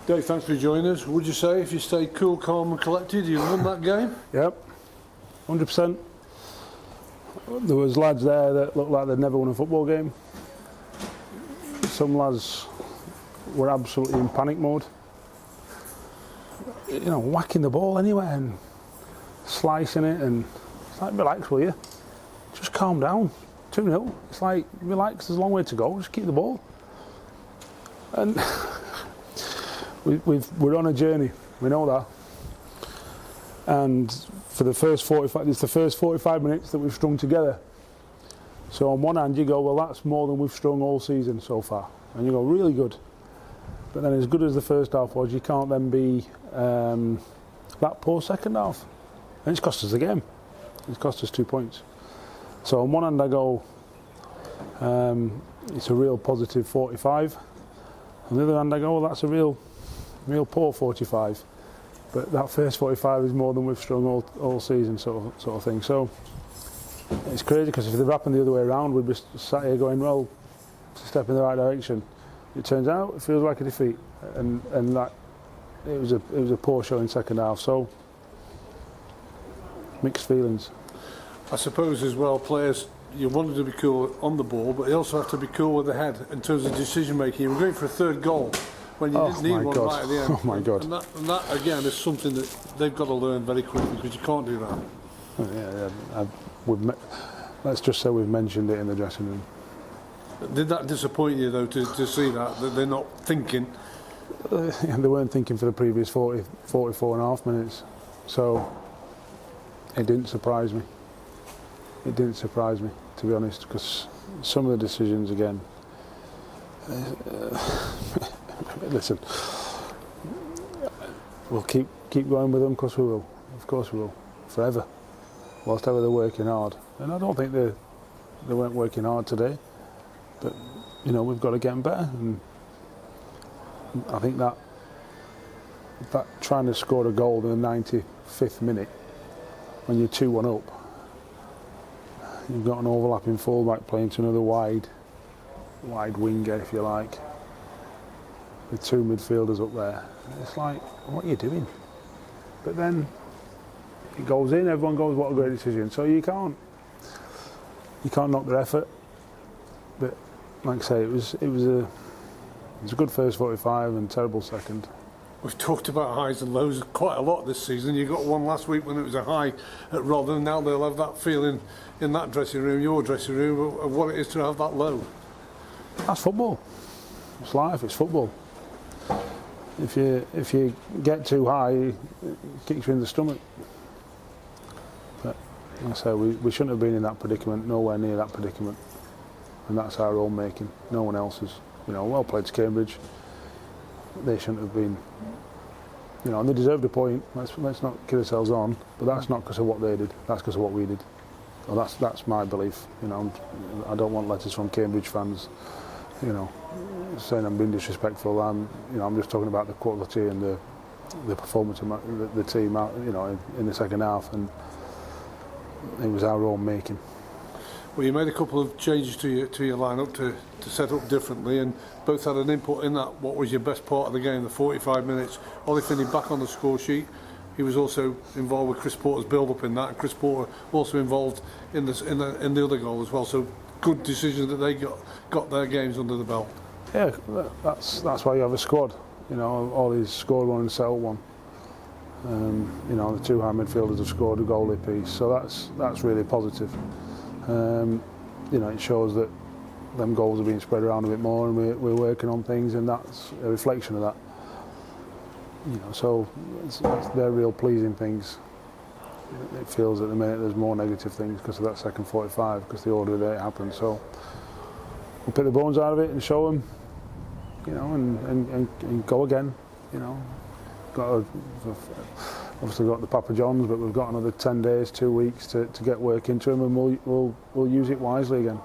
Dave, thanks for joining us. Would you say if you stayed cool, calm and collected, you won that game? Yep, 100%. There was lads there that looked like they'd never won a football game. Some lads were absolutely in panic mode. You know, whacking the ball anywhere and slicing it, and it's like, relax, will you? Just calm down. 2-0. It's like, relax, there's a long way to go, just keep the ball. And we're on a journey, we know that. And for the first 45, it's the first 45 minutes that we've strung together. So on one hand you go, well, that's more than we've strung all season so far. And you go, really good. But then as good as the first half was, you can't then be that poor second half. And it's cost us the game. It's cost us 2 points. So on one hand I go, it's a real positive 45. On the other hand I go, well, that's a real poor 45. But that first 45 is more than we've strung all season, sort of thing. So it's crazy, because if it had happened the other way around, we'd be sat here going, well, it's a step in the right direction. It turns out it feels like a defeat, and that it was a poor showing second half. So mixed feelings. I suppose as well, players, you wanted to be cool on the ball, but you also have to be cool with the head in terms of decision making. You were going for a third goal when you didn't need one right at the end. Oh my God. And that again is something that they've got to learn very quickly, because you can't do that. Let's just say we've mentioned it in the dressing room. Did that disappoint you though, to see that they're not thinking? They weren't thinking for the previous 44 and a half minutes. So it didn't surprise me. It didn't surprise me, to be honest, because some of the decisions again, listen, we'll keep going with them, because we will. Of course we will, forever, whilst ever they're working hard. And I don't think they weren't working hard today, but you know, we've got to get them better. And I think that trying to score a goal in the 95th minute when you're 2-1 up, you've got an overlapping fullback playing to another wide winger, if you like, with two midfielders up there. It's like, what are you doing? But then it goes in, everyone goes, what a great decision. So you can't knock their effort. But like I say, it was a good first 45 and terrible second. We've talked about highs and lows quite a lot this season. You got one last week when it was a high at Rotherham. Now they'll have that feeling in that dressing room, your dressing room, of what it is to have that low. That's football. It's life. It's football. If you get too high, it kicks you in the stomach. But like I say, we shouldn't have been in that predicament. Nowhere near that predicament. And that's our own making. No one else's. You know, well played to Cambridge. They shouldn't have been, you know, and they deserved a point. Let's not kid ourselves on, but that's not because of what they did. That's because of what we did. Well, that's my belief. You know, I don't want letters from Cambridge fans, you know, saying I'm being disrespectful. I'm just talking about the quality and the performance of the team, you know, in the second half, and it was our own making. Well, you made a couple of changes to your lineup to set up differently, and both had an input in that. What was your best part of the game, the 45 minutes? Ollie Finney back on the score sheet. He was also involved with Chris Porter's build-up in that, and Chris Porter also involved in the other goal as well. So good decision that they got their games under the belt. Yeah, that's why you have a squad. You know, Ollie's scored one and set up one. You know, the two high midfielders have scored a goal apiece, so that's really positive. You know, it shows that them goals are being spread around a bit more, and we're working on things, and that's a reflection of that. You know, so they're real pleasing things. It feels at the minute there's more negative things because of that second 45, because the order that it happened. So we'll pick the bones out of it and show them, you know, and go again. You know, obviously got the Papa John's, but we've got another 10 days, 2 weeks to get work into them, and we'll use it wisely again.